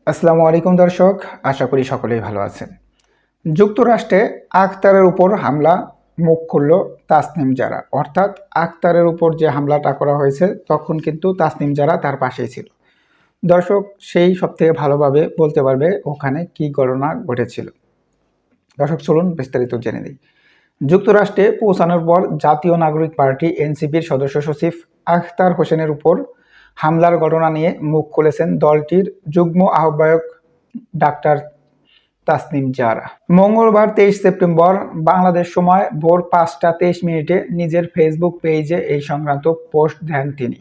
আসসালামু আলাইকুম দর্শক, আশা করি সকলেই ভালো আছেন। যুক্তরাষ্ট্রে আখতারের উপর হামলা, মুখ খুলল তাসনিম জারা। অর্থাৎ আখতারের উপর যে হামলাটা করা হয়েছে তখন কিন্তু তাসনিম জারা তার পাশেই ছিল। দর্শক সেই সবথেকে ভালোভাবে বলতে পারবে ওখানে কি ঘটনা ঘটেছিল। দর্শক চলুন বিস্তারিত জেনে নিই। যুক্তরাষ্ট্রে পৌঁছানোর পর জাতীয় নাগরিক পার্টি এনসিপির সদস্য সচিব আখতার হোসেনের উপর হামলার ঘটনা নিয়ে মুখ খুলেছেন দলটির যুগ্ম আহ্বায়ক ডাক্তার তাসনিম জারা। মঙ্গলবার 23 সেপ্টেম্বর বাংলাদেশ সময় ভোর 5টা 23 মিনিটে নিজের ফেসবুক পেজে এই সংক্রান্ত পোস্ট দেন তিনি।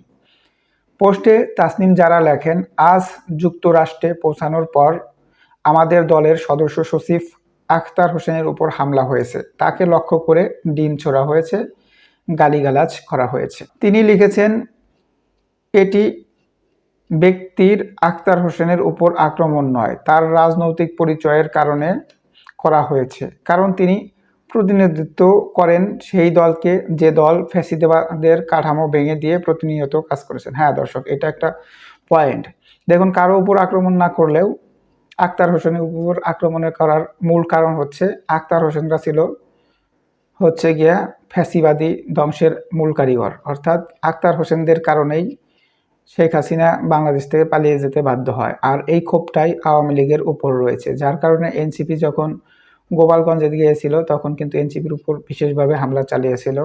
পোস্টে তাসনিম জারা লেখেন, আজ যুক্তরাষ্ট্রে পৌঁছানোর পর আমাদের দলের সদস্য সচিব আখতার হোসেনের উপর হামলা হয়েছে। তাকে লক্ষ্য করে ডিম ছোড়া হয়েছে, গালিগালাজ করা হয়েছে। তিনি লিখেছেন, এটি ব্যক্তির আখতার হোসেনের উপর আক্রমণ নয়, তার রাজনৈতিক পরিচয়ের কারণে করা হয়েছে। কারণ তিনি প্রতিনিধিত্ব করেন সেই দলকে, যে দল ফ্যাসিবাদের কাঠামো ভেঙে দিয়ে প্রতিনিয়ত কাজ করেছেন। হ্যাঁ দর্শক, এটা একটা পয়েন্ট। দেখুন, কারো উপর আক্রমণ না করলেও আখতার হোসেনের উপর আক্রমণের করার মূল কারণ হচ্ছে আখতার হোসেনরা ছিল গিয়া ফ্যাসিবাদী ধ্বংসের মূল কারিগর। অর্থাৎ আখতার হোসেনদের কারণেই শেখ হাসিনা বাংলাদেশ থেকে পালিয়ে যেতে বাধ্য হয়। আর এই ক্ষোভটাই আওয়ামী লীগের উপর রয়েছে, যার কারণে এনসিপি যখন গোপালগঞ্জে গিয়েছিল তখন কিন্তু এনসিপির উপর বিশেষভাবে হামলা চালিয়েছিল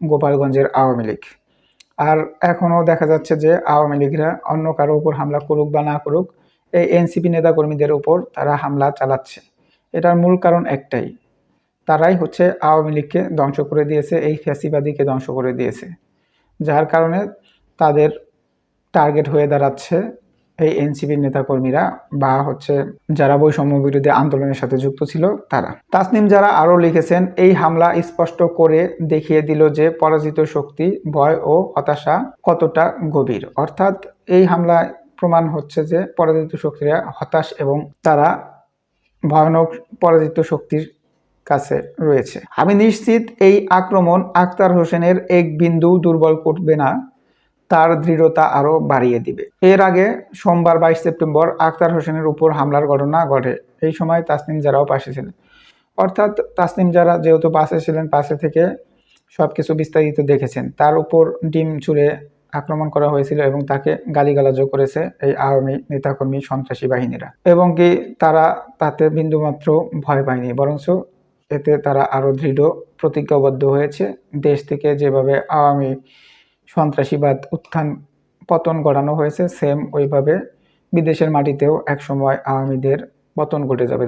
গোপালগঞ্জের আওয়ামী লীগ। আর এখনও দেখা যাচ্ছে যে আওয়ামী লীগরা অন্য কারো উপর হামলা করুক বা না করুক, এই এনসিপি নেতাকর্মীদের উপর তারা হামলা চালাচ্ছে। এটার মূল কারণ একটাই, তারাই হচ্ছে আওয়ামী লীগকে ধ্বংস করে দিয়েছে, এই ফ্যাসিবাদীকে ধ্বংস করে দিয়েছে। যার কারণে তাদের টার্গেট হয়ে দাঁড়াচ্ছে এই এনসিপির নেতাকর্মীরা বা যারা বৈষম্য বিরোধী আন্দোলনের সাথে যুক্ত ছিল তারা। তাসনিম জারা আরও লিখেছেন, এই হামলা স্পষ্ট করে দেখিয়ে দিল যে পরাজিত শক্তি, ভয় ও হতাশা কতটা গভীর। অর্থাৎ এই হামলায় প্রমাণ হচ্ছে যে পরাজিত শক্তিরা হতাশ এবং তারা ভয়ানক পরাজিত শক্তির কাছে রয়েছে। আমি নিশ্চিত এই আক্রমণ আখতার হোসেনের এক বিন্দু দুর্বল করবে না, তার দৃঢ়তা আরও বাড়িয়ে দিবে। এর আগে সোমবার 22 সেপ্টেম্বর আখতার হোসেনের উপর হামলার ঘটনা ঘটে। এই সময় তাসনিম জারাও পাশে ছিলেন। অর্থাৎ তাসনিম জারা যেহেতু পাশে ছিলেন, পাশে থেকে সব কিছু বিস্তারিত দেখেছেন। তার উপর ডিম ছুঁড়ে আক্রমণ করা হয়েছিল এবং তাকে গালিগালাজও করেছে এই আওয়ামী নেতাকর্মী সন্ত্রাসী বাহিনীরা, এবং কি তারা তাতে বিন্দুমাত্র ভয় পায়নি, বরঞ্চ এতে তারা আরও দৃঢ় প্রতিজ্ঞাবদ্ধ হয়েছে। দেশ থেকে যেভাবে আওয়ামী সন্ত্রাসীবাদ উত্থান পতন ঘটানো হয়েছে, সেম ওইভাবে বিদেশের মাটিতেও একসময় আওয়ামীদের পতন ঘটে যাবে।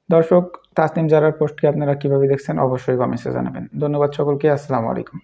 দর্শক তাসনিম জারার পোস্টকে আপনারা কিভাবে দেখছেন অবশ্যই কমেন্টে জানাবেন। ধন্যবাদ সকলকে। আসসালামু আলাইকুম।